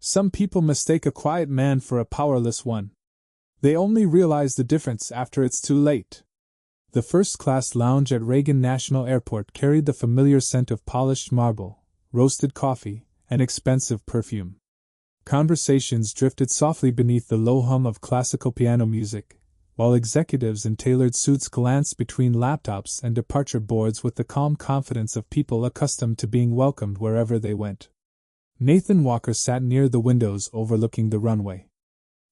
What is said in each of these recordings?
Some people mistake a quiet man for a powerless one. They only realize the difference after it's too late. The first-class lounge at Reagan National Airport carried the familiar scent of polished marble, roasted coffee, and expensive perfume. Conversations drifted softly beneath the low hum of classical piano music, while executives in tailored suits glanced between laptops and departure boards with the calm confidence of people accustomed to being welcomed wherever they went. Nathan Walker sat near the windows overlooking the runway.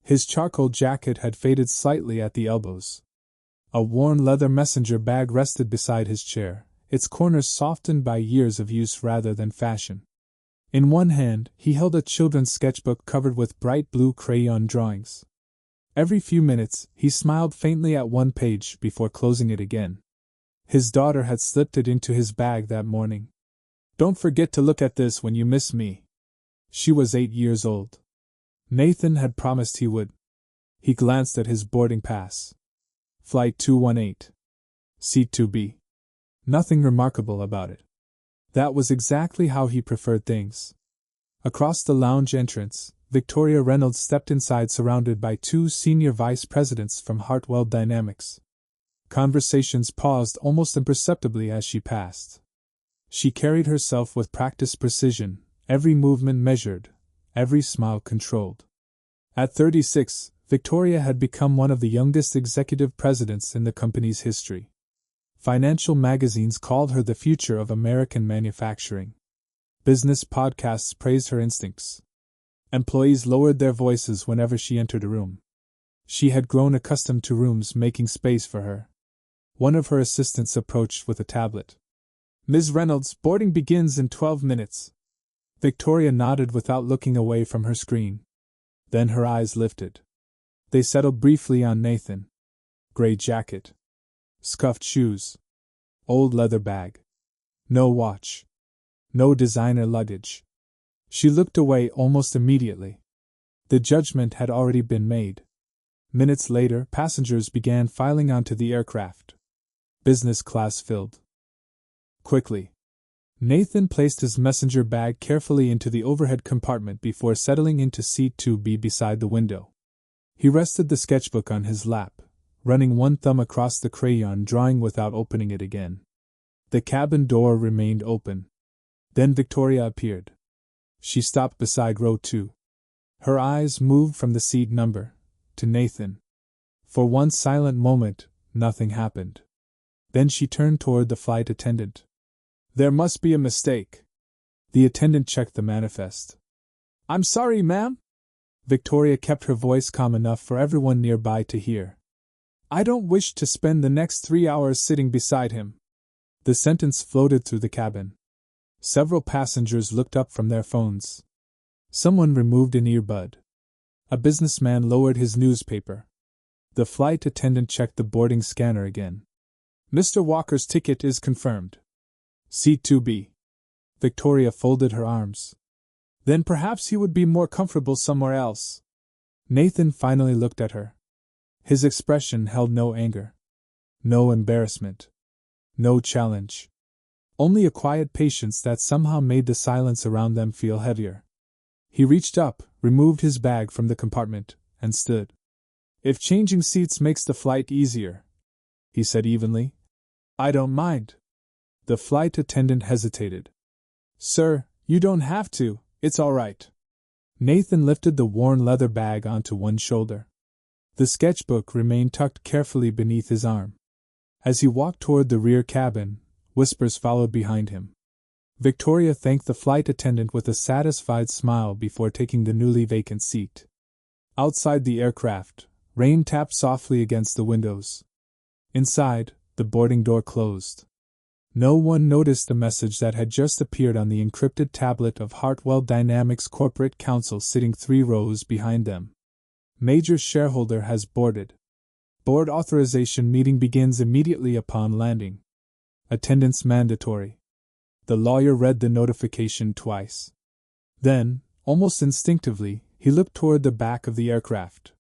His charcoal jacket had faded slightly at the elbows. A worn leather messenger bag rested beside his chair, its corners softened by years of use rather than fashion. In one hand, he held a children's sketchbook covered with bright blue crayon drawings. Every few minutes, he smiled faintly at one page before closing it again. His daughter had slipped it into his bag that morning. "Don't forget to look at this when you miss me." She was 8 years old. Nathan had promised he would. He glanced at his boarding pass. Flight 218. Seat 2B. Nothing remarkable about it. That was exactly how he preferred things. Across the lounge entrance, Victoria Reynolds stepped inside surrounded by 2 senior vice presidents from Hartwell Dynamics. Conversations paused almost imperceptibly as she passed. She carried herself with practiced precision, every movement measured, every smile controlled. At 36, Victoria had become one of the youngest executive presidents in the company's history. Financial magazines called her the future of American manufacturing. Business podcasts praised her instincts. Employees lowered their voices whenever she entered a room. She had grown accustomed to rooms making space for her. One of her assistants approached with a tablet. "Ms. Reynolds, boarding begins in 12 minutes. Victoria nodded without looking away from her screen. Then her eyes lifted. They settled briefly on Nathan. Gray jacket. Scuffed shoes. Old leather bag. No watch. No designer luggage. She looked away almost immediately. The judgment had already been made. Minutes later, passengers began filing onto the aircraft. Business class filled. Quickly. Nathan placed his messenger bag carefully into the overhead compartment before settling into seat 2B beside the window. He rested the sketchbook on his lap, running one thumb across the crayon drawing without opening it again. The cabin door remained open. Then Victoria appeared. She stopped beside row 2. Her eyes moved from the seat number to Nathan. For one silent moment, nothing happened. Then she turned toward the flight attendant. "There must be a mistake." The attendant checked the manifest. "I'm sorry, ma'am." Victoria kept her voice calm enough for everyone nearby to hear. "I don't wish to spend the next 3 hours sitting beside him." The sentence floated through the cabin. Several passengers looked up from their phones. Someone removed an earbud. A businessman lowered his newspaper. The flight attendant checked the boarding scanner again. "Mr. Walker's ticket is confirmed. Seat 2B. Victoria folded her arms. "Then perhaps he would be more comfortable somewhere else." Nathan finally looked at her. His expression held no anger. No embarrassment. No challenge. Only a quiet patience that somehow made the silence around them feel heavier. He reached up, removed his bag from the compartment, and stood. "If changing seats makes the flight easier," he said evenly, "I don't mind." The flight attendant hesitated. "Sir, you don't have to, it's all right." Nathan lifted the worn leather bag onto one shoulder. The sketchbook remained tucked carefully beneath his arm. As he walked toward the rear cabin, whispers followed behind him. Victoria thanked the flight attendant with a satisfied smile before taking the newly vacant seat. Outside the aircraft, rain tapped softly against the windows. Inside, the boarding door closed. No one noticed the message that had just appeared on the encrypted tablet of Hartwell Dynamics Corporate Counsel sitting 3 rows behind them. Major shareholder has boarded. Board authorization meeting begins immediately upon landing. Attendance mandatory. The lawyer read the notification twice. Then, almost instinctively, he looked toward the back of the aircraft.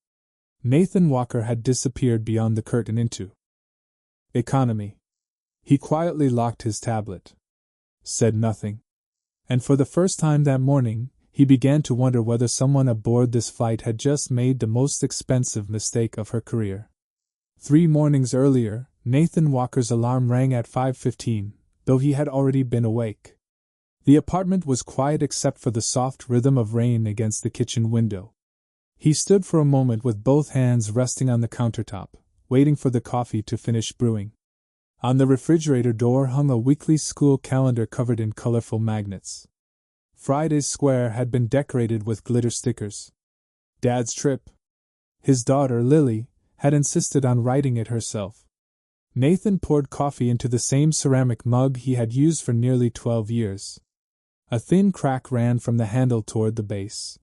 Nathan Walker had disappeared beyond the curtain into economy. He quietly locked his tablet. Said nothing. And for the first time that morning, He began to wonder whether someone aboard this flight had just made the most expensive mistake of her career. 3 mornings earlier, Nathan Walker's alarm rang at 5:15, though he had already been awake. The apartment was quiet except for the soft rhythm of rain against the kitchen window. He stood for a moment with both hands resting on the countertop, waiting for the coffee to finish brewing. On the refrigerator door hung a weekly school calendar covered in colorful magnets. Friday's square had been decorated with glitter stickers. Dad's trip. His daughter, Lily, had insisted on writing it herself. Nathan poured coffee into the same ceramic mug he had used for nearly 12 years. A thin crack ran from the handle toward the base.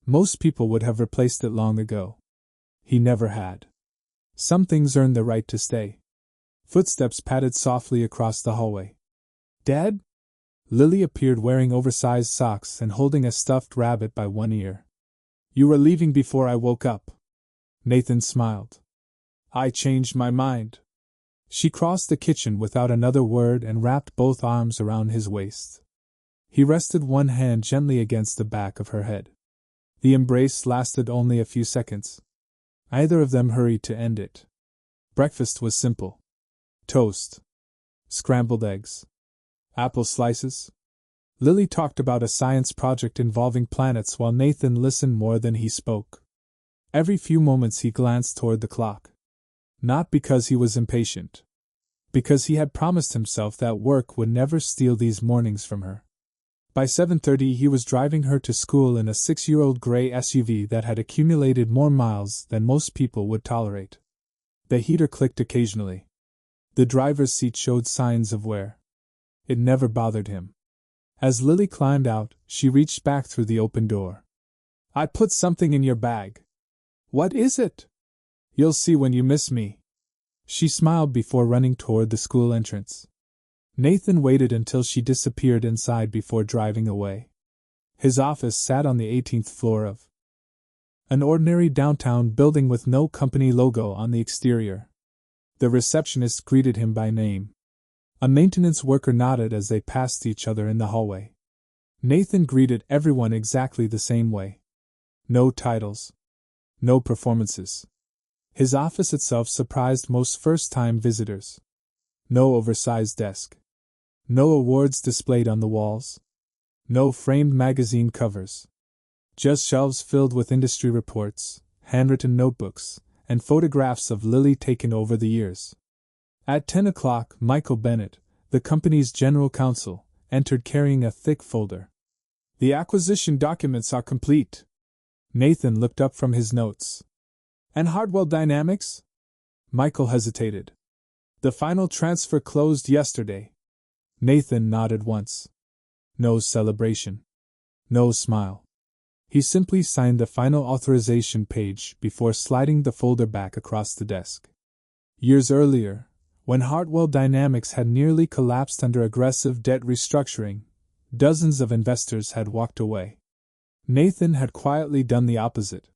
Most people would have replaced it long ago. He never had. Some things earn the right to stay. Footsteps padded softly across the hallway. Dad? Lily appeared wearing oversized socks and holding a stuffed rabbit by one ear. You were leaving before I woke up. Nathan smiled. I changed my mind. She crossed the kitchen without another word and wrapped both arms around his waist. He rested one hand gently against the back of her head. The embrace lasted only a few seconds. Either of them hurried to end it. Breakfast was simple. Toast. Scrambled eggs. Apple slices. Lily talked about a science project involving planets while Nathan listened more than he spoke. Every few moments he glanced toward the clock. Not because he was impatient. Because he had promised himself that work would never steal these mornings from her. By 7:30 he was driving her to school in a 6-year-old gray SUV that had accumulated more miles than most people would tolerate. The heater clicked occasionally. The driver's seat showed signs of wear. It never bothered him. As Lily climbed out, she reached back through the open door. I put something in your bag. What is it? You'll see when you miss me. She smiled before running toward the school entrance. Nathan waited until she disappeared inside before driving away. His office sat on the 18th floor of an ordinary downtown building with no company logo on the exterior. The receptionist greeted him by name. A maintenance worker nodded as they passed each other in the hallway. Nathan greeted everyone exactly the same way. No titles. No performances. His office itself surprised most first-time visitors. No oversized desk. No awards displayed on the walls. No framed magazine covers. Just shelves filled with industry reports, handwritten notebooks, and photographs of Lily taken over the years. At 10 o'clock, Michael Bennett, the company's general counsel, entered carrying a thick folder. The acquisition documents are complete. Nathan looked up from his notes. And Hartwell Dynamics? Michael hesitated. The final transfer closed yesterday. Nathan nodded once. No celebration. No smile. He simply signed the final authorization page before sliding the folder back across the desk. Years earlier, when Hartwell Dynamics had nearly collapsed under aggressive debt restructuring, dozens of investors had walked away. Nathan had quietly done the opposite.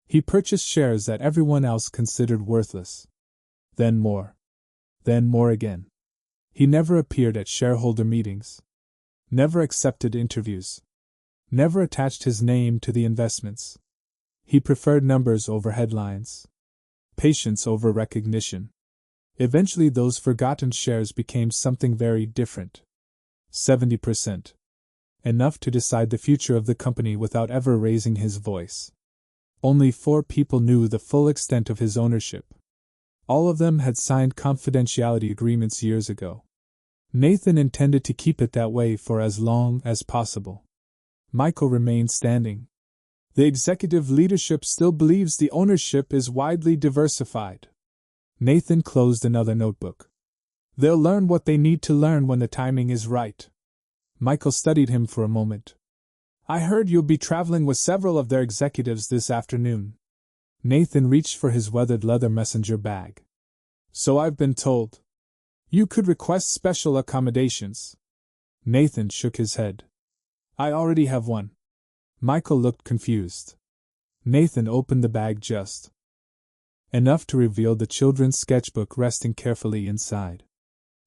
He purchased shares that everyone else considered worthless. Then more. Then more again. He never appeared at shareholder meetings. Never accepted interviews. Never attached his name to the investments. He preferred numbers over headlines. Patience over recognition. Eventually those forgotten shares became something very different. 70%. Enough to decide the future of the company without ever raising his voice. Only 4 people knew the full extent of his ownership. All of them had signed confidentiality agreements years ago. Nathan intended to keep it that way for as long as possible. Michael remained standing. The executive leadership still believes the ownership is widely diversified. Nathan closed another notebook. They'll learn what they need to learn when the timing is right. Michael studied him for a moment. I heard you'll be traveling with several of their executives this afternoon. Nathan reached for his weathered leather messenger bag. So I've been told. You could request special accommodations. Nathan shook his head. I already have one. Michael looked confused. Nathan opened the bag just enough to reveal the children's sketchbook resting carefully inside.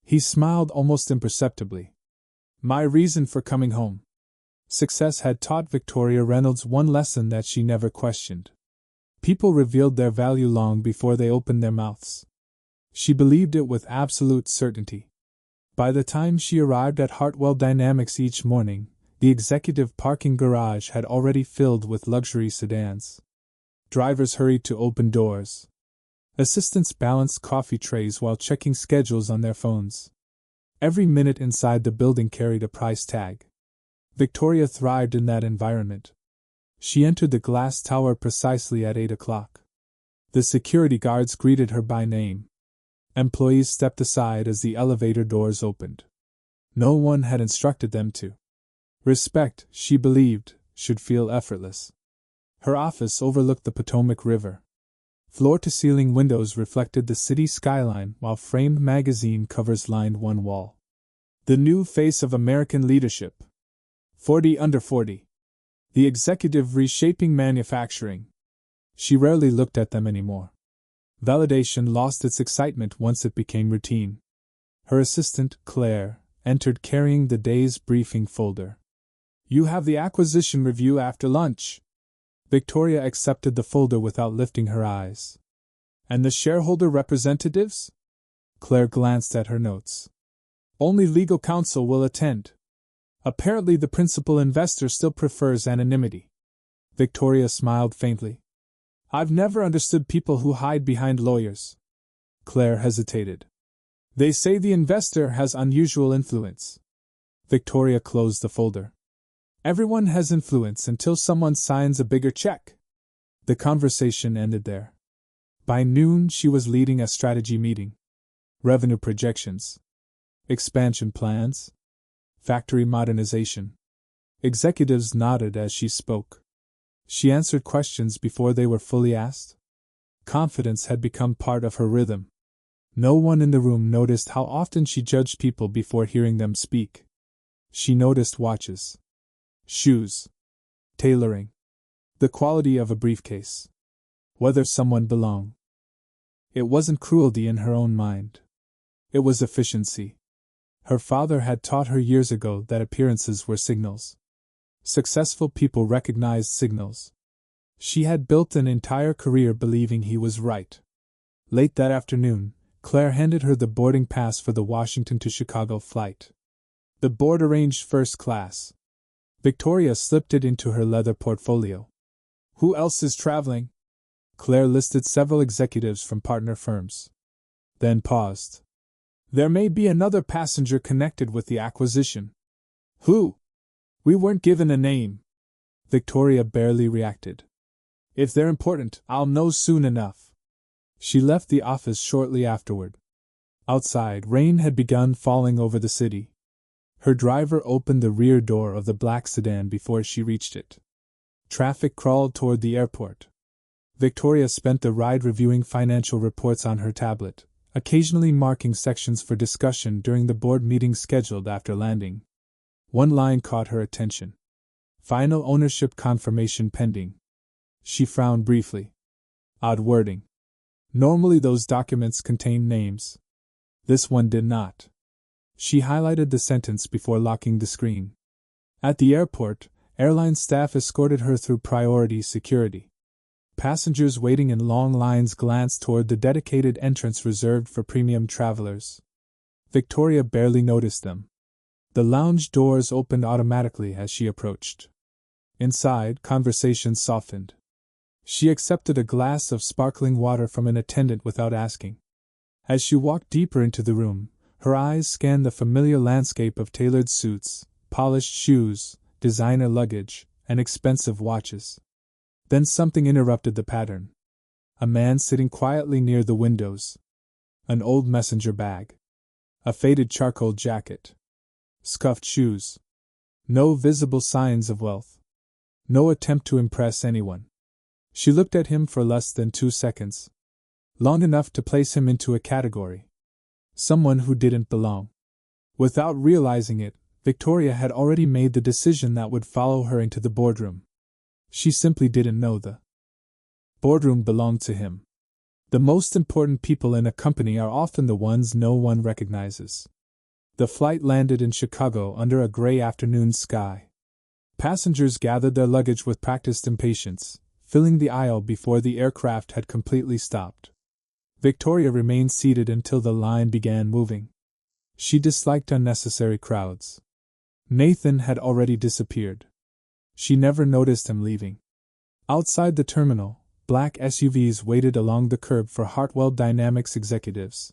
He smiled almost imperceptibly. My reason for coming home. Success had taught Victoria Reynolds one lesson that she never questioned. People revealed their value long before they opened their mouths. She believed it with absolute certainty. By the time she arrived at Hartwell Dynamics each morning, the executive parking garage had already filled with luxury sedans. Drivers hurried to open doors. Assistants balanced coffee trays while checking schedules on their phones. Every minute inside the building carried a price tag. Victoria thrived in that environment. She entered the glass tower precisely at 8 o'clock. The security guards greeted her by name. Employees stepped aside as the elevator doors opened. No one had instructed them to. Respect, she believed, should feel effortless. Her office overlooked the Potomac River. Floor-to-ceiling windows reflected the city skyline while framed magazine covers lined one wall. The new face of American leadership. 40 under 40. The executive reshaping manufacturing. She rarely looked at them anymore. Validation lost its excitement once it became routine. Her assistant, Claire, entered carrying the day's briefing folder. "You have the acquisition review after lunch." Victoria accepted the folder without lifting her eyes. "And the shareholder representatives?" Claire glanced at her notes. "Only legal counsel will attend. Apparently the principal investor still prefers anonymity." Victoria smiled faintly. "I've never understood people who hide behind lawyers." Claire hesitated. "They say the investor has unusual influence." Victoria closed the folder. "Everyone has influence until someone signs a bigger check." The conversation ended there. By noon, she was leading a strategy meeting. Revenue projections. Expansion plans. Factory modernization. Executives nodded as she spoke. She answered questions before they were fully asked. Confidence had become part of her rhythm. No one in the room noticed how often she judged people before hearing them speak. She noticed watches, shoes, tailoring, the quality of a briefcase, whether someone belonged. It wasn't cruelty in her own mind. It was efficiency. Her father had taught her years ago that appearances were signals. Successful people recognized signals. She had built an entire career believing he was right. Late that afternoon, Claire handed her the boarding pass for the Washington to Chicago flight. The board arranged first class. Victoria slipped it into her leather portfolio. "Who else is traveling?" Claire listed several executives from partner firms. Then paused. "There may be another passenger connected with the acquisition." "Who?" "We weren't given a name." Victoria barely reacted. "If they're important, I'll know soon enough." She left the office shortly afterward. Outside, rain had begun falling over the city. Her driver opened the rear door of the black sedan before she reached it. Traffic crawled toward the airport. Victoria spent the ride reviewing financial reports on her tablet, occasionally marking sections for discussion during the board meeting scheduled after landing. One line caught her attention. "Final ownership confirmation pending." She frowned briefly. Odd wording. Normally those documents contain names. This one did not. She highlighted the sentence before locking the screen. At the airport, airline staff escorted her through priority security. Passengers waiting in long lines glanced toward the dedicated entrance reserved for premium travelers. Victoria barely noticed them. The lounge doors opened automatically as she approached. Inside, conversation softened. She accepted a glass of sparkling water from an attendant without asking. As she walked deeper into the room, her eyes scanned the familiar landscape of tailored suits, polished shoes, designer luggage, and expensive watches. Then something interrupted the pattern. A man sitting quietly near the windows. An old messenger bag. A faded charcoal jacket. Scuffed shoes. No visible signs of wealth. No attempt to impress anyone. She looked at him for less than 2 seconds. Long enough to place him into a category. Someone who didn't belong. Without realizing it, Victoria had already made the decision that would follow her into the boardroom. She simply didn't know the boardroom belonged to him. The most important people in a company are often the ones no one recognizes. The flight landed in Chicago under a gray afternoon sky. Passengers gathered their luggage with practiced impatience, filling the aisle before the aircraft had completely stopped. Victoria remained seated until the line began moving. She disliked unnecessary crowds. Nathan had already disappeared. She never noticed him leaving. Outside the terminal, black SUVs waited along the curb for Hartwell Dynamics executives.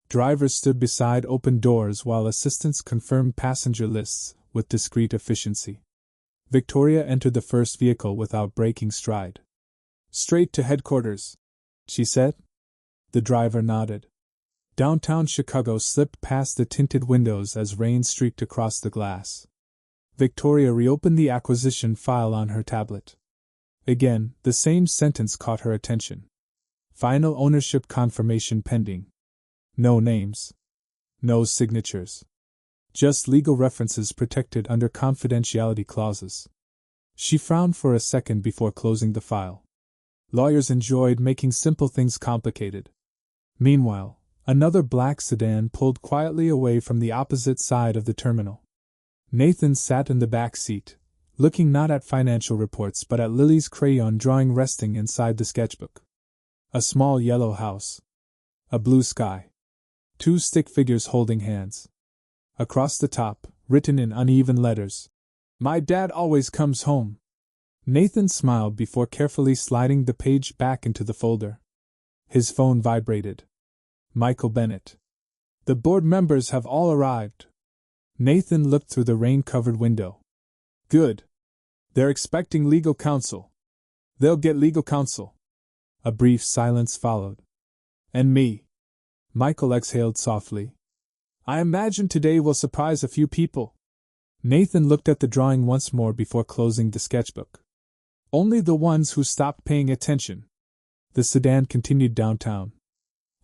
Drivers stood beside open doors while assistants confirmed passenger lists with discreet efficiency. Victoria entered the first vehicle without breaking stride. "Straight to headquarters," she said. The driver nodded. Downtown Chicago slipped past the tinted windows as rain streaked across the glass. Victoria reopened the acquisition file on her tablet. Again, the same sentence caught her attention. Final ownership confirmation pending. No names. No signatures. Just legal references protected under confidentiality clauses. She frowned for a second before closing the file. Lawyers enjoyed making simple things complicated. Meanwhile, another black sedan pulled quietly away from the opposite side of the terminal. Nathan sat in the back seat, looking not at financial reports but at Lily's crayon drawing resting inside the sketchbook. A small yellow house. A blue sky. 2 stick figures holding hands. Across the top, written in uneven letters, "My dad always comes home." Nathan smiled before carefully sliding the page back into the folder. His phone vibrated. Michael Bennett. "The board members have all arrived." Nathan looked through the rain-covered window. "Good. They're expecting legal counsel." "They'll get legal counsel." A brief silence followed. "And me." Michael exhaled softly. "I imagine today will surprise a few people." Nathan looked at the drawing once more before closing the sketchbook. "Only the ones who stopped paying attention." The sedan continued downtown.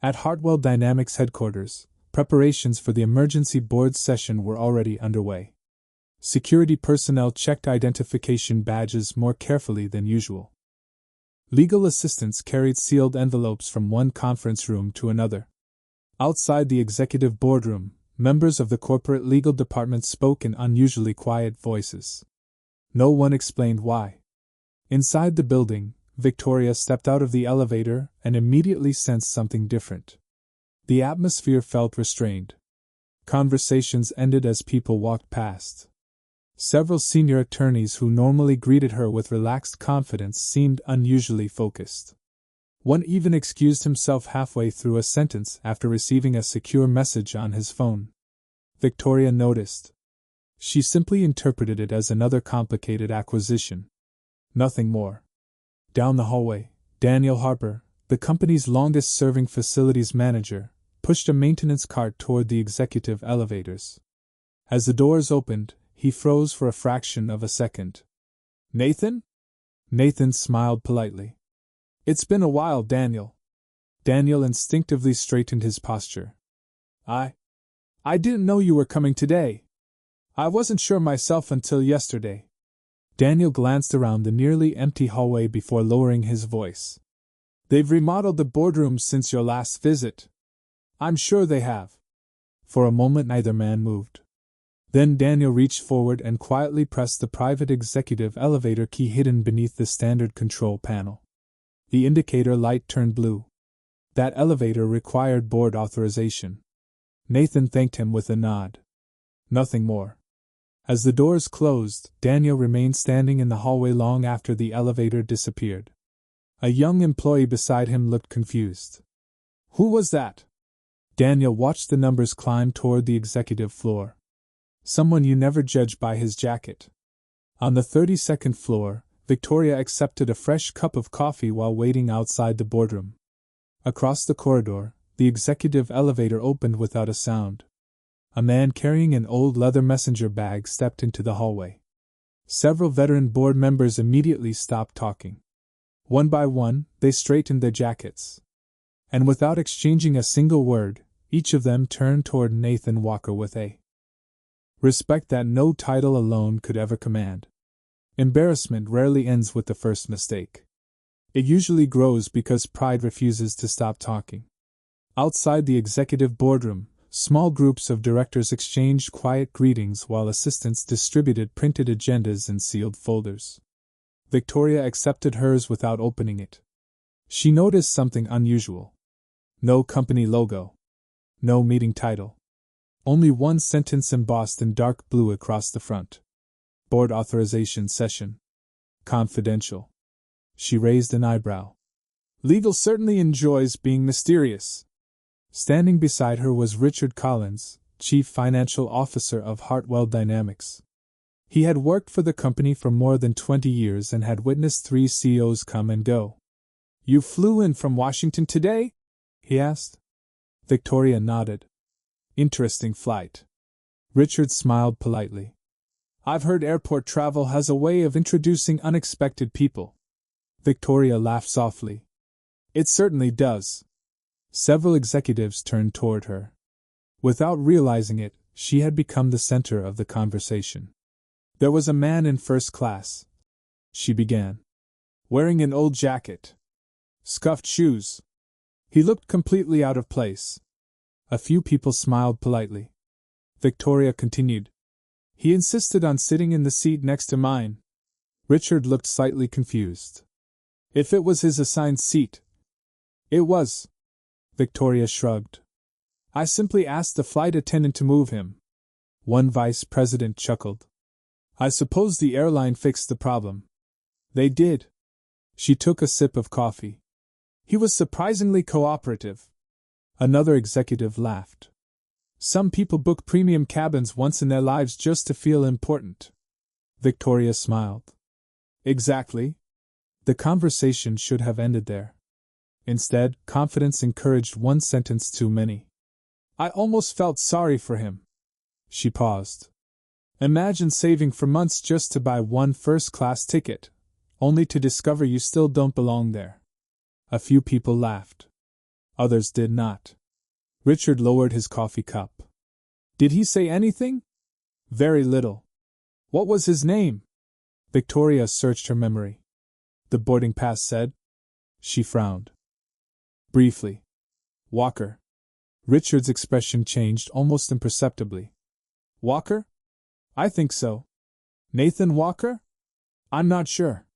At Hartwell Dynamics headquarters, preparations for the emergency board session were already underway. Security personnel checked identification badges more carefully than usual. Legal assistants carried sealed envelopes from one conference room to another. Outside the executive boardroom, members of the corporate legal department spoke in unusually quiet voices. No one explained why. Inside the building, Victoria stepped out of the elevator and immediately sensed something different. The atmosphere felt restrained. Conversations ended as people walked past. Several senior attorneys who normally greeted her with relaxed confidence seemed unusually focused. One even excused himself halfway through a sentence after receiving a secure message on his phone. Victoria noticed. She simply interpreted it as another complicated acquisition. Nothing more. Down the hallway, Daniel Harper, the company's longest-serving facilities manager, pushed a maintenance cart toward the executive elevators. As the doors opened, he froze for a fraction of a second. "Nathan?" Nathan smiled politely. "It's been a while, Daniel." Daniel instinctively straightened his posture. I didn't know you were coming today. I wasn't sure myself until yesterday." Daniel glanced around the nearly empty hallway before lowering his voice. "They've remodeled the boardroom since your last visit." "I'm sure they have." For a moment neither man moved. Then Daniel reached forward and quietly pressed the private executive elevator key hidden beneath the standard control panel. The indicator light turned blue. That elevator required board authorization. Nathan thanked him with a nod. Nothing more. As the doors closed, Daniel remained standing in the hallway long after the elevator disappeared. A young employee beside him looked confused. "Who was that?" Daniel watched the numbers climb toward the executive floor. "Someone you never judge by his jacket." On the 32nd floor, Victoria accepted a fresh cup of coffee while waiting outside the boardroom. Across the corridor, the executive elevator opened without a sound. A man carrying an old leather messenger bag stepped into the hallway. Several veteran board members immediately stopped talking. One by one, they straightened their jackets. And without exchanging a single word, each of them turned toward Nathan Walker with a respect that no title alone could ever command. Embarrassment rarely ends with the first mistake. It usually grows because pride refuses to stop talking. Outside the executive boardroom, Small groups of directors exchanged quiet greetings while assistants distributed printed agendas in sealed folders. Victoria accepted hers without opening it. She noticed something unusual. No company logo. No meeting title. Only one sentence embossed in dark blue across the front. Board authorization session. Confidential. She raised an eyebrow. Legal certainly enjoys being mysterious. Standing beside her was Richard Collins, Chief Financial Officer of Hartwell Dynamics. He had worked for the company for more than 20 years and had witnessed 3 CEOs come and go. "You flew in from Washington today?" he asked. Victoria nodded. "Interesting flight." Richard smiled politely. "I've heard airport travel has a way of introducing unexpected people." Victoria laughed softly. "It certainly does." Several executives turned toward her. Without realizing it, she had become the center of the conversation. "There was a man in first class," she began, "wearing an old jacket. Scuffed shoes. He looked completely out of place." A few people smiled politely. Victoria continued. "He insisted on sitting in the seat next to mine." Richard looked slightly confused. "If it was his assigned seat." "It was." Victoria shrugged. "I simply asked the flight attendant to move him." One vice president chuckled. "I suppose the airline fixed the problem." "They did." She took a sip of coffee. "He was surprisingly cooperative." Another executive laughed. "Some people book premium cabins once in their lives just to feel important." Victoria smiled. "Exactly." The conversation should have ended there. Instead, confidence encouraged one sentence too many. "I almost felt sorry for him." She paused. "Imagine saving for months just to buy one first-class ticket, only to discover you still don't belong there." A few people laughed. Others did not. Richard lowered his coffee cup. "Did he say anything?" "Very little." "What was his name?" Victoria searched her memory. "The boarding pass said." She frowned. "Briefly. Walker." Richard's expression changed almost imperceptibly. "Walker? I think so." "Nathan Walker?" "I'm not sure."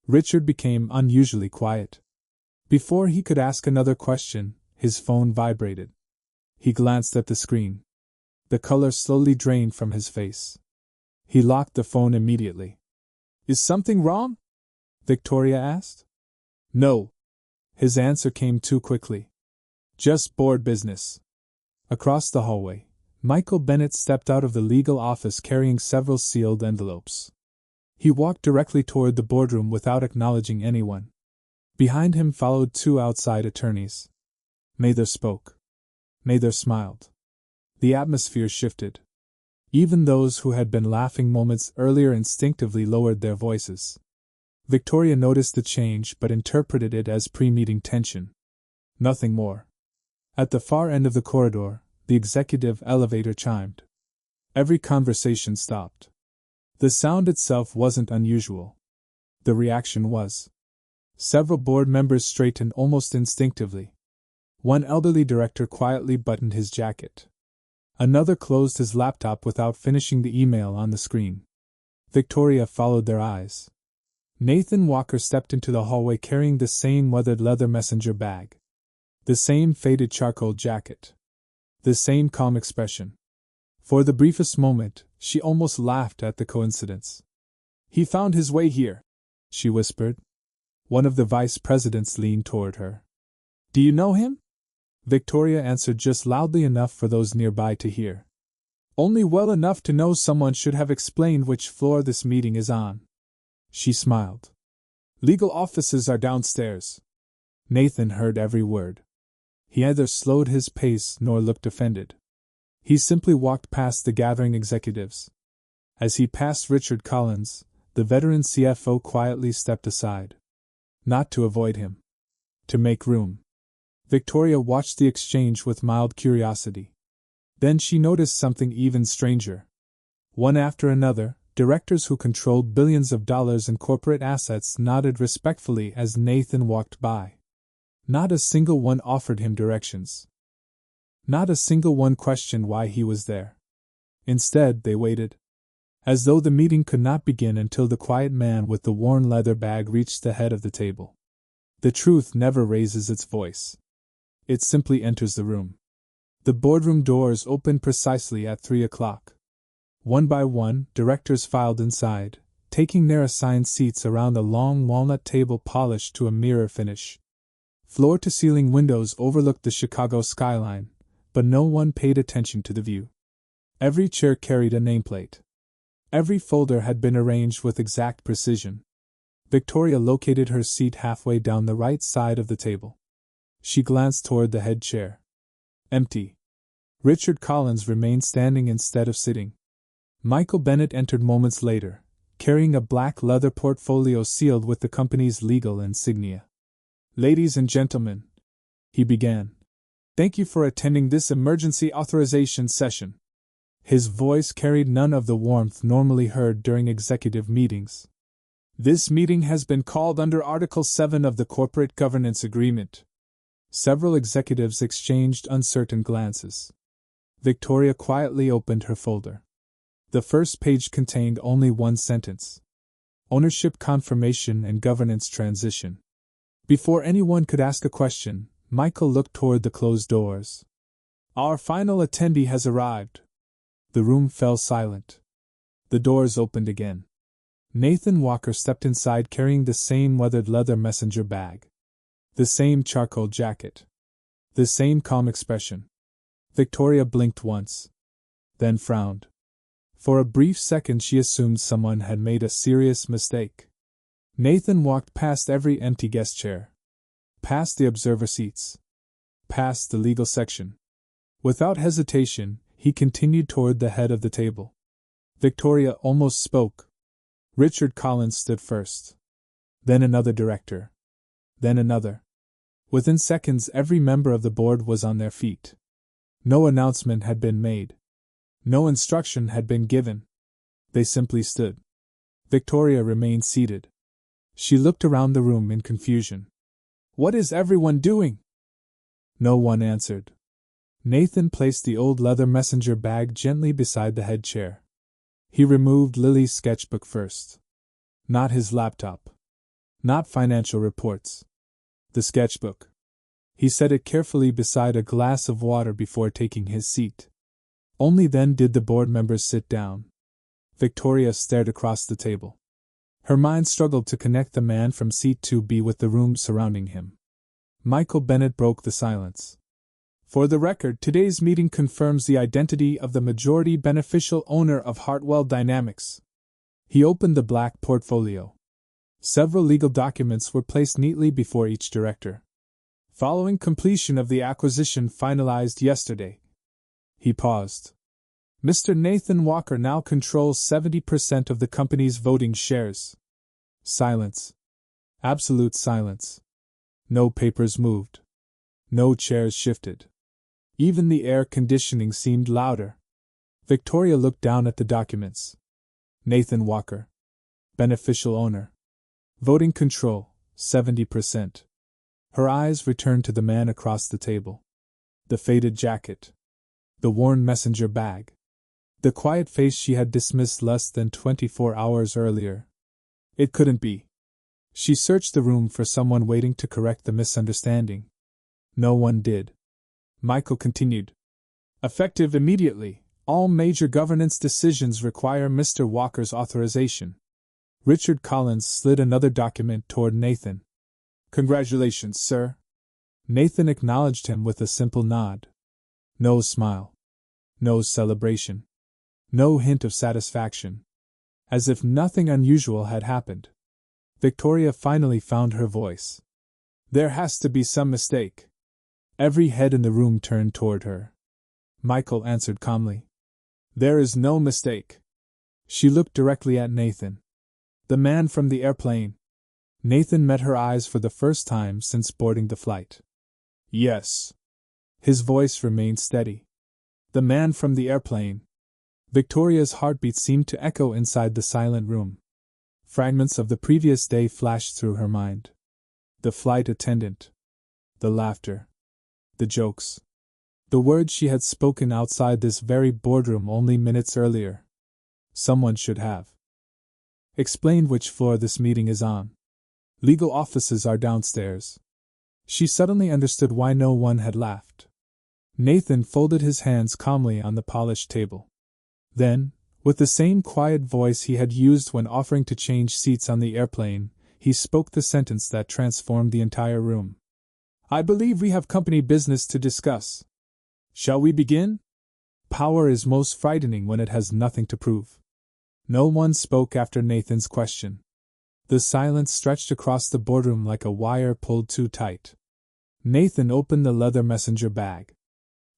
Richard became unusually quiet. Before he could ask another question, his phone vibrated. He glanced at the screen. The color slowly drained from his face. He locked the phone immediately. "Is something wrong?" Victoria asked. "No." His answer came too quickly. "Just board business." Across the hallway, Michael Bennett stepped out of the legal office carrying several sealed envelopes. He walked directly toward the boardroom without acknowledging anyone. Behind him followed 2 outside attorneys. Neither spoke. Neither smiled. The atmosphere shifted. Even those who had been laughing moments earlier instinctively lowered their voices. Victoria noticed the change but interpreted it as pre-meeting tension. Nothing more. At the far end of the corridor, the executive elevator chimed. Every conversation stopped. The sound itself wasn't unusual. The reaction was. Several board members straightened almost instinctively. One elderly director quietly buttoned his jacket. Another closed his laptop without finishing the email on the screen. Victoria followed their eyes. Nathan Walker stepped into the hallway carrying the same weathered leather messenger bag. The same faded charcoal jacket. The same calm expression. For the briefest moment, she almost laughed at the coincidence. "He found his way here," she whispered. One of the vice presidents leaned toward her. "Do you know him?" Victoria answered just loudly enough for those nearby to hear. "Only well enough to know someone should have explained which floor this meeting is on." She smiled. "Legal offices are downstairs." Nathan heard every word. He neither slowed his pace nor looked offended. He simply walked past the gathering executives. As he passed Richard Collins, the veteran CFO quietly stepped aside. Not to avoid him. To make room. Victoria watched the exchange with mild curiosity. Then she noticed something even stranger. One after another, directors who controlled billions of dollars in corporate assets nodded respectfully as Nathan walked by. Not a single one offered him directions. Not a single one questioned why he was there. Instead, they waited, as though the meeting could not begin until the quiet man with the worn leather bag reached the head of the table. The truth never raises its voice. It simply enters the room. The boardroom doors opened precisely at 3 o'clock. One by one, directors filed inside, taking their assigned seats around a long walnut table polished to a mirror finish. Floor-to-ceiling windows overlooked the Chicago skyline, but no one paid attention to the view. Every chair carried a nameplate. Every folder had been arranged with exact precision. Victoria located her seat halfway down the right side of the table. She glanced toward the head chair. Empty. Richard Collins remained standing instead of sitting. Michael Bennett entered moments later, carrying a black leather portfolio sealed with the company's legal insignia. "Ladies and gentlemen," he began, "thank you for attending this emergency authorization session." His voice carried none of the warmth normally heard during executive meetings. "This meeting has been called under Article 7 of the Corporate Governance Agreement." Several executives exchanged uncertain glances. Victoria quietly opened her folder. The first page contained only one sentence: ownership confirmation and governance transition. Before anyone could ask a question, Michael looked toward the closed doors. "Our final attendee has arrived." The room fell silent. The doors opened again. Nathan Walker stepped inside carrying the same weathered leather messenger bag. The same charcoal jacket. The same calm expression. Victoria blinked once, then frowned. For a brief second she assumed someone had made a serious mistake. Nathan walked past every empty guest chair. Past the observer seats. Past the legal section. Without hesitation, he continued toward the head of the table. Victoria almost spoke. Richard Collins stood first. Then another director. Then another. Within seconds every member of the board was on their feet. No announcement had been made. No instruction had been given. They simply stood. Victoria remained seated. She looked around the room in confusion. "What is everyone doing?" No one answered. Nathan placed the old leather messenger bag gently beside the head chair. He removed Lily's sketchbook first. Not his laptop. Not financial reports. The sketchbook. He set it carefully beside a glass of water before taking his seat. Only then did the board members sit down. Victoria stared across the table. Her mind struggled to connect the man from seat 2B with the room surrounding him. Michael Bennett broke the silence. "For the record, today's meeting confirms the identity of the majority beneficial owner of Hartwell Dynamics." He opened the black portfolio. Several legal documents were placed neatly before each director. "Following completion of the acquisition finalized yesterday." He paused. "Mr. Nathan Walker now controls 70% of the company's voting shares." Silence. Absolute silence. No papers moved. No chairs shifted. Even the air conditioning seemed louder. Victoria looked down at the documents. Nathan Walker. Beneficial owner. Voting control, 70%. Her eyes returned to the man across the table. The faded jacket. The worn messenger bag. The quiet face she had dismissed less than 24 hours earlier. It couldn't be. She searched the room for someone waiting to correct the misunderstanding. No one did. Michael continued. "Effective immediately, all major governance decisions require Mr. Walker's authorization." Richard Collins slid another document toward Nathan. "Congratulations, sir." Nathan acknowledged him with a simple nod. No smile. No celebration. No hint of satisfaction. As if nothing unusual had happened. Victoria finally found her voice. "There has to be some mistake." Every head in the room turned toward her. Michael answered calmly. "There is no mistake." She looked directly at Nathan. "The man from the airplane." Nathan met her eyes for the first time since boarding the flight. "Yes." His voice remained steady. "The man from the airplane." Victoria's heartbeat seemed to echo inside the silent room. Fragments of the previous day flashed through her mind. The flight attendant. The laughter. The jokes. The words she had spoken outside this very boardroom only minutes earlier. Someone should have explained which floor this meeting is on. Legal offices are downstairs. She suddenly understood why no one had laughed. Nathan folded his hands calmly on the polished table. Then, with the same quiet voice he had used when offering to change seats on the airplane, he spoke the sentence that transformed the entire room. "I believe we have company business to discuss. Shall we begin?" Power is most frightening when it has nothing to prove. No one spoke after Nathan's question. The silence stretched across the boardroom like a wire pulled too tight. Nathan opened the leather messenger bag.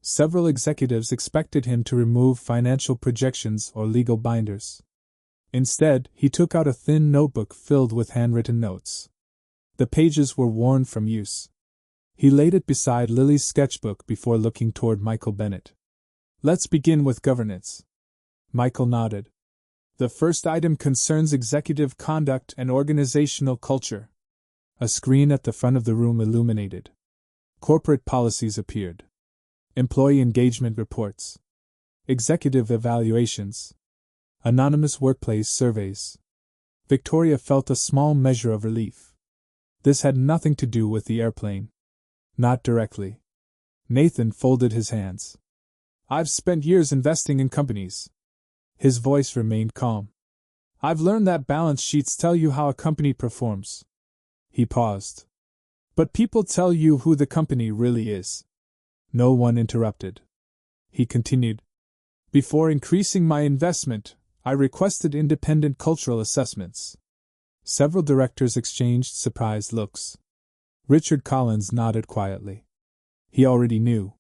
Several executives expected him to remove financial projections or legal binders. Instead, he took out a thin notebook filled with handwritten notes. The pages were worn from use. He laid it beside Lily's sketchbook before looking toward Michael Bennett. "Let's begin with governance." Michael nodded. "The first item concerns executive conduct and organizational culture." A screen at the front of the room illuminated. Corporate policies appeared. Employee engagement reports. Executive evaluations. Anonymous workplace surveys. Victoria felt a small measure of relief. This had nothing to do with the airplane. Not directly. Nathan folded his hands. "I've spent years investing in companies." His voice remained calm. "I've learned that balance sheets tell you how a company performs." He paused. "But people tell you who the company really is." No one interrupted. He continued. "Before increasing my investment, I requested independent cultural assessments." Several directors exchanged surprised looks. Richard Collins nodded quietly. He already knew.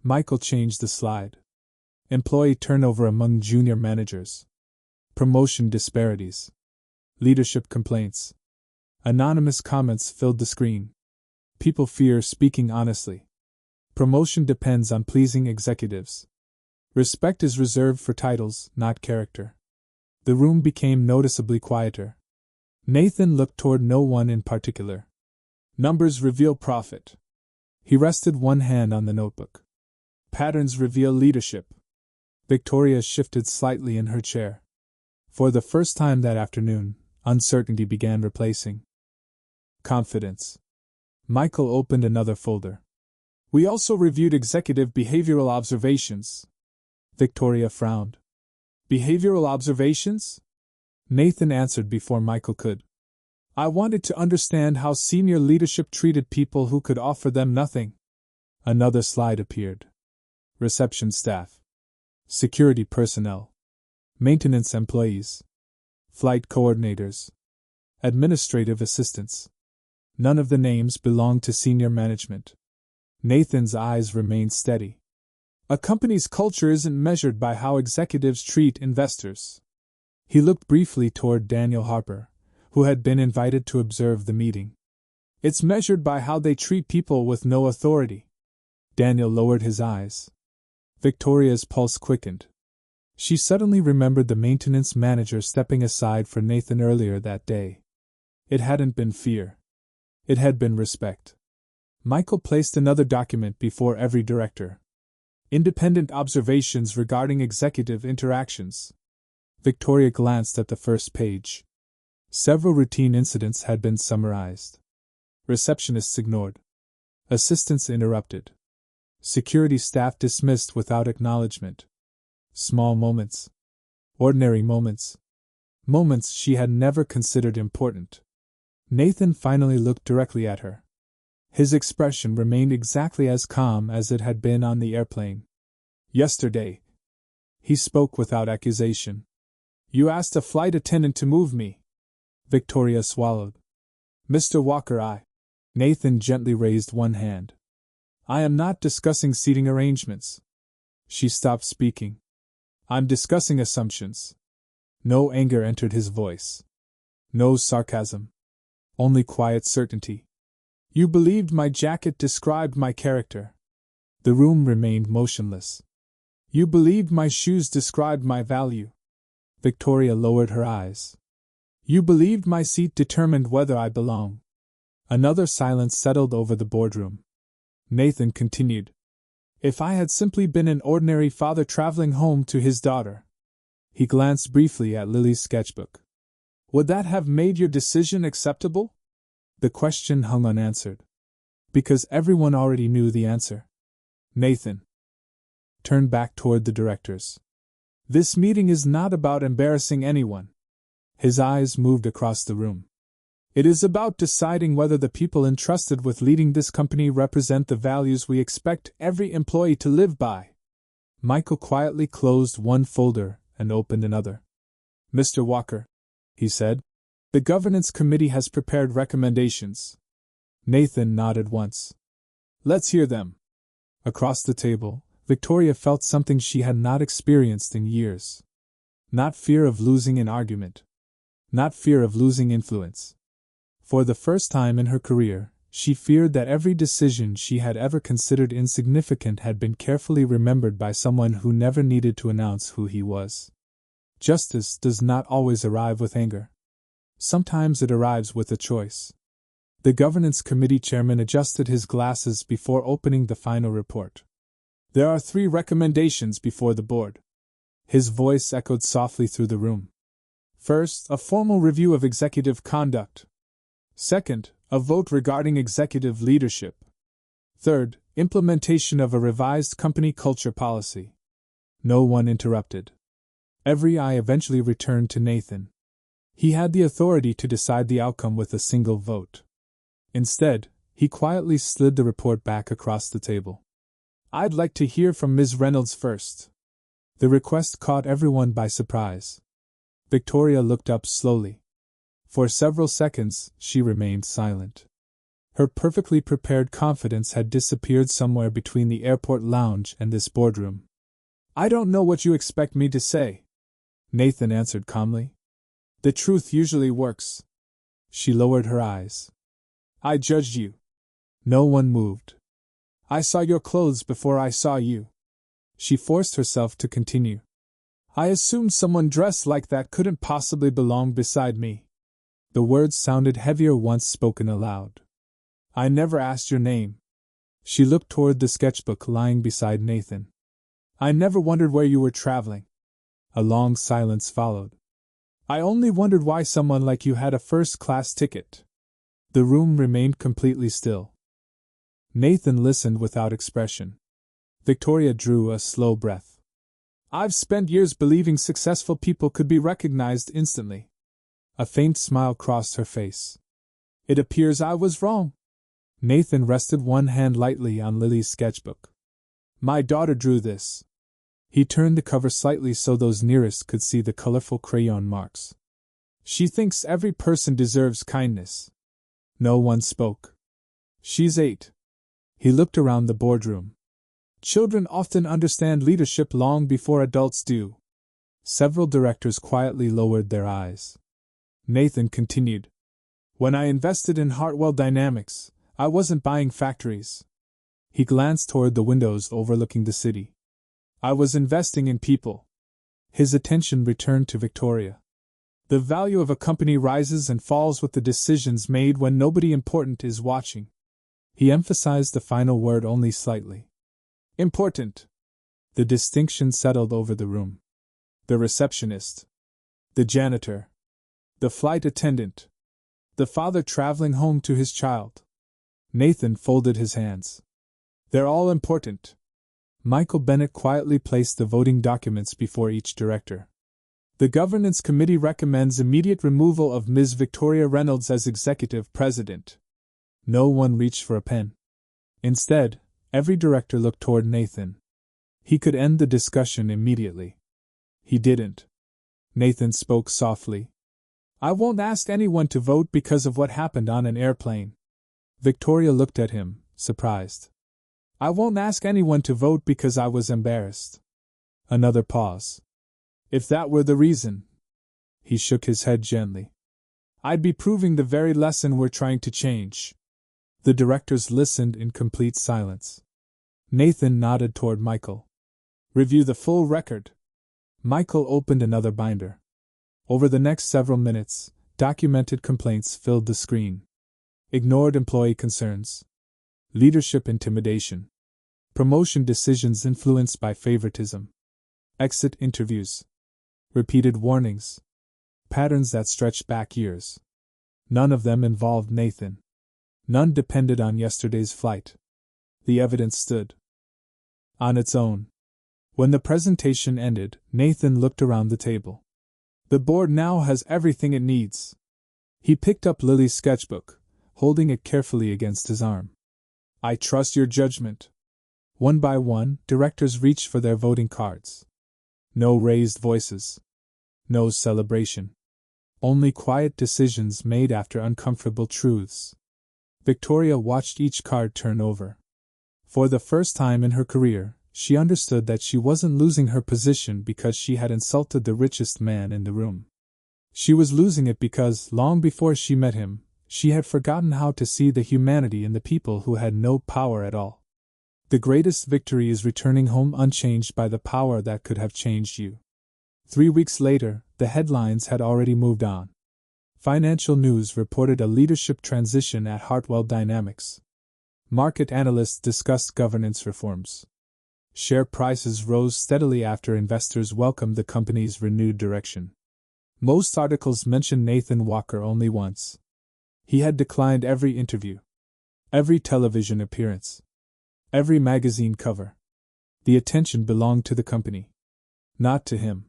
Michael changed the slide. Employee turnover among junior managers. Promotion disparities. Leadership complaints. Anonymous comments filled the screen. People fear speaking honestly. Promotion depends on pleasing executives. Respect is reserved for titles, not character. The room became noticeably quieter. Nathan looked toward no one in particular. "Numbers reveal profit." He rested one hand on the notebook. "Patterns reveal leadership." Victoria shifted slightly in her chair. For the first time that afternoon, uncertainty began replacing confidence. Michael opened another folder. "We also reviewed executive behavioral observations." Victoria frowned. "Behavioral observations?" Nathan answered before Michael could. "I wanted to understand how senior leadership treated people who could offer them nothing." Another slide appeared. Reception staff. Security personnel. Maintenance employees. Flight coordinators. Administrative assistants. None of the names belonged to senior management. Nathan's eyes remained steady. A company's culture isn't measured by how executives treat investors. He looked briefly toward Daniel Harper, who had been invited to observe the meeting. It's measured by how they treat people with no authority. Daniel lowered his eyes. Victoria's pulse quickened. She suddenly remembered the maintenance manager stepping aside for Nathan earlier that day. It hadn't been fear. It had been respect. Michael placed another document before every director. Independent observations regarding executive interactions. Victoria glanced at the first page. Several routine incidents had been summarized. Receptionists ignored. Assistants interrupted. Security staff dismissed without acknowledgement. Small moments. Ordinary moments. Moments she had never considered important. Nathan finally looked directly at her. His expression remained exactly as calm as it had been on the airplane. "Yesterday," he spoke without accusation, "you asked a flight attendant to move me." Victoria swallowed. "Mr. Walker, Nathan gently raised one hand. "I am not discussing seating arrangements." She stopped speaking. "I'm discussing assumptions." No anger entered his voice. No sarcasm. Only quiet certainty. "You believed my jacket described my character." The room remained motionless. "You believed my shoes described my value." Victoria lowered her eyes. "You believed my seat determined whether I belong." Another silence settled over the boardroom. Nathan continued. If I had simply been an ordinary father traveling home to his daughter. He glanced briefly at Lily's sketchbook. Would that have made your decision acceptable? The question hung unanswered. Because everyone already knew the answer. Nathan turned back toward the directors. This meeting is not about embarrassing anyone. His eyes moved across the room. It is about deciding whether the people entrusted with leading this company represent the values we expect every employee to live by. Michael quietly closed one folder and opened another. Mr. Walker, he said, the governance committee has prepared recommendations. Nathan nodded once. Let's hear them. Across the table, Victoria felt something she had not experienced in years. Not fear of losing an argument. Not fear of losing influence. For the first time in her career, she feared that every decision she had ever considered insignificant had been carefully remembered by someone who never needed to announce who he was. Justice does not always arrive with anger. Sometimes it arrives with a choice. The governance committee chairman adjusted his glasses before opening the final report. There are 3 recommendations before the board. His voice echoed softly through the room. First, a formal review of executive conduct. Second, a vote regarding executive leadership. Third, implementation of a revised company culture policy. No one interrupted. Every eye eventually returned to Nathan. He had the authority to decide the outcome with a single vote. Instead, he quietly slid the report back across the table. I'd like to hear from Ms. Reynolds first. The request caught everyone by surprise. Victoria looked up slowly. For several seconds, she remained silent. Her perfectly prepared confidence had disappeared somewhere between the airport lounge and this boardroom. I don't know what you expect me to say, Nathan answered calmly. The truth usually works. She lowered her eyes. I judged you. No one moved. I saw your clothes before I saw you. She forced herself to continue. I assumed someone dressed like that couldn't possibly belong beside me. The words sounded heavier once spoken aloud. I never asked your name. She looked toward the sketchbook lying beside Nathan. I never wondered where you were traveling. A long silence followed. I only wondered why someone like you had a first-class ticket. The room remained completely still. Nathan listened without expression. Victoria drew a slow breath. I've spent years believing successful people could be recognized instantly. A faint smile crossed her face. It appears I was wrong. Nathan rested one hand lightly on Lily's sketchbook. My daughter drew this. He turned the cover slightly so those nearest could see the colorful crayon marks. She thinks every person deserves kindness. No one spoke. She's 8. He looked around the boardroom. Children often understand leadership long before adults do. Several directors quietly lowered their eyes. Nathan continued. When I invested in Hartwell Dynamics, I wasn't buying factories. He glanced toward the windows overlooking the city. I was investing in people. His attention returned to Victoria. The value of a company rises and falls with the decisions made when nobody important is watching. He emphasized the final word only slightly. Important. The distinction settled over the room. The receptionist. The janitor. The flight attendant. The father traveling home to his child. Nathan folded his hands. They're all important. Michael Bennett quietly placed the voting documents before each director. The governance committee recommends immediate removal of Ms. Victoria Reynolds as executive president. No one reached for a pen. Instead, every director looked toward Nathan. He could end the discussion immediately. He didn't. Nathan spoke softly. I won't ask anyone to vote because of what happened on an airplane. Victoria looked at him, surprised. I won't ask anyone to vote because I was embarrassed. Another pause. If that were the reason. He shook his head gently. I'd be proving the very lesson we're trying to change. The directors listened in complete silence. Nathan nodded toward Michael. Review the full record. Michael opened another binder. Over the next several minutes, documented complaints filled the screen. Ignored employee concerns. Leadership intimidation. Promotion decisions influenced by favoritism. Exit interviews. Repeated warnings. Patterns that stretched back years. None of them involved Nathan. None depended on yesterday's flight. The evidence stood on its own. When the presentation ended, Nathan looked around the table. The board now has everything it needs. He picked up Lily's sketchbook, holding it carefully against his arm. I trust your judgment. One by one, directors reached for their voting cards. No raised voices. No celebration. Only quiet decisions made after uncomfortable truths. Victoria watched each card turn over. For the first time in her career, she understood that she wasn't losing her position because she had insulted the richest man in the room. She was losing it because, long before she met him, she had forgotten how to see the humanity in the people who had no power at all. The greatest victory is returning home unchanged by the power that could have changed you. 3 weeks later, the headlines had already moved on. Financial News reported a leadership transition at Hartwell Dynamics. Market analysts discussed governance reforms. Share prices rose steadily after investors welcomed the company's renewed direction. Most articles mentioned Nathan Walker only once. He had declined every interview, every television appearance, every magazine cover. The attention belonged to the company, not to him.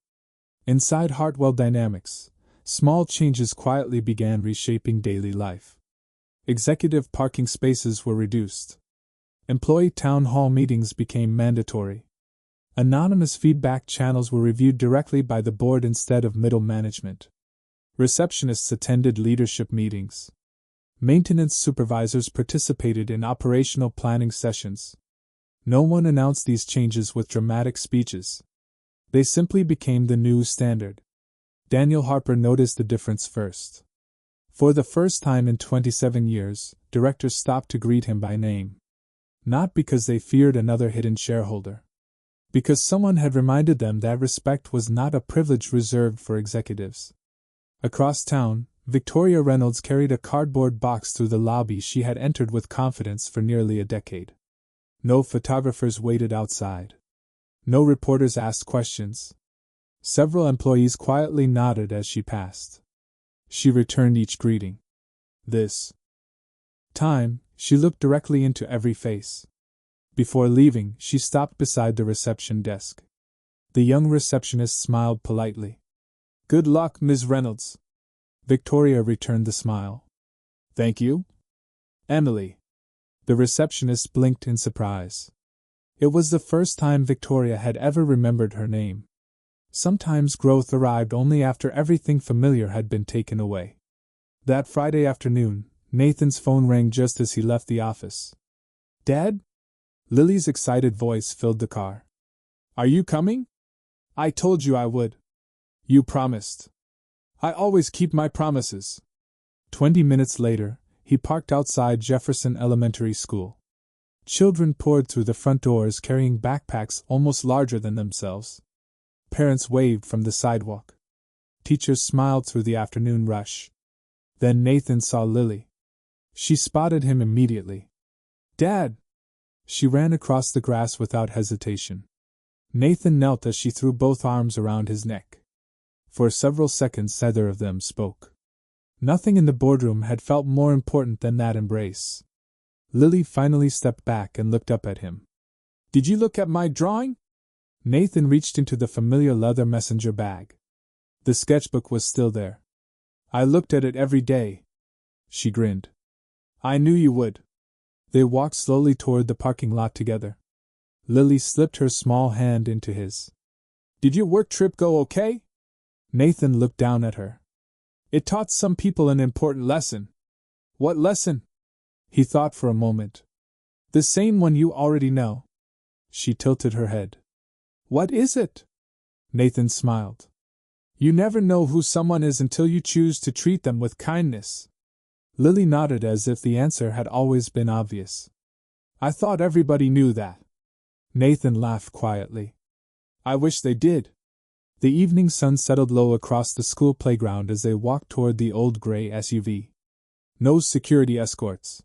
Inside Hartwell Dynamics, small changes quietly began reshaping daily life. Executive parking spaces were reduced. Employee town hall meetings became mandatory. Anonymous feedback channels were reviewed directly by the board instead of middle management. Receptionists attended leadership meetings. Maintenance supervisors participated in operational planning sessions. No one announced these changes with dramatic speeches. They simply became the new standard. Daniel Harper noticed the difference first. For the first time in 27 years, directors stopped to greet him by name. Not because they feared another hidden shareholder. Because someone had reminded them that respect was not a privilege reserved for executives. Across town, Victoria Reynolds carried a cardboard box through the lobby she had entered with confidence for nearly a decade. No photographers waited outside. No reporters asked questions. Several employees quietly nodded as she passed. She returned each greeting. This time, she looked directly into every face. Before leaving, she stopped beside the reception desk. The young receptionist smiled politely. Good luck, Ms. Reynolds. Victoria returned the smile. Thank you. Emily. The receptionist blinked in surprise. It was the first time Victoria had ever remembered her name. Sometimes growth arrived only after everything familiar had been taken away. That Friday afternoon, Nathan's phone rang just as he left the office. Dad? Lily's excited voice filled the car. Are you coming? I told you I would. You promised. I always keep my promises. 20 minutes later, he parked outside Jefferson Elementary School. Children poured through the front doors carrying backpacks almost larger than themselves. Parents waved from the sidewalk. Teachers smiled through the afternoon rush. Then Nathan saw Lily. She spotted him immediately. Dad! She ran across the grass without hesitation. Nathan knelt as she threw both arms around his neck. For several seconds neither of them spoke. Nothing in the boardroom had felt more important than that embrace. Lily finally stepped back and looked up at him. Did you look at my drawing? Nathan reached into the familiar leather messenger bag. The sketchbook was still there. I looked at it every day. She grinned. I knew you would. They walked slowly toward the parking lot together. Lily slipped her small hand into his. Did your work trip go okay? Nathan looked down at her. It taught some people an important lesson. What lesson? He thought for a moment. The same one you already know. She tilted her head. What is it? Nathan smiled. You never know who someone is until you choose to treat them with kindness. Lily nodded as if the answer had always been obvious. I thought everybody knew that. Nathan laughed quietly. I wish they did. The evening sun settled low across the school playground as they walked toward the old gray SUV. No security escorts.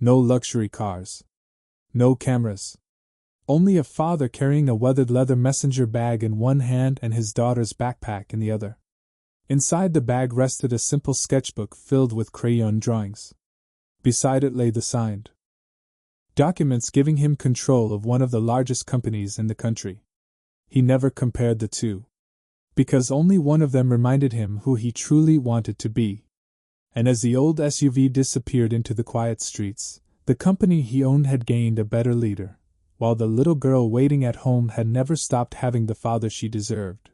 No luxury cars. No cameras. only a father carrying a weathered leather messenger bag in one hand and his daughter's backpack in the other. Inside the bag rested a simple sketchbook filled with crayon drawings. Beside it lay the signed documents giving him control of one of the largest companies in the country. He never compared the two, because only one of them reminded him who he truly wanted to be. And as the old SUV disappeared into the quiet streets, the company he owned had gained a better leader, while the little girl waiting at home had never stopped having the father she deserved.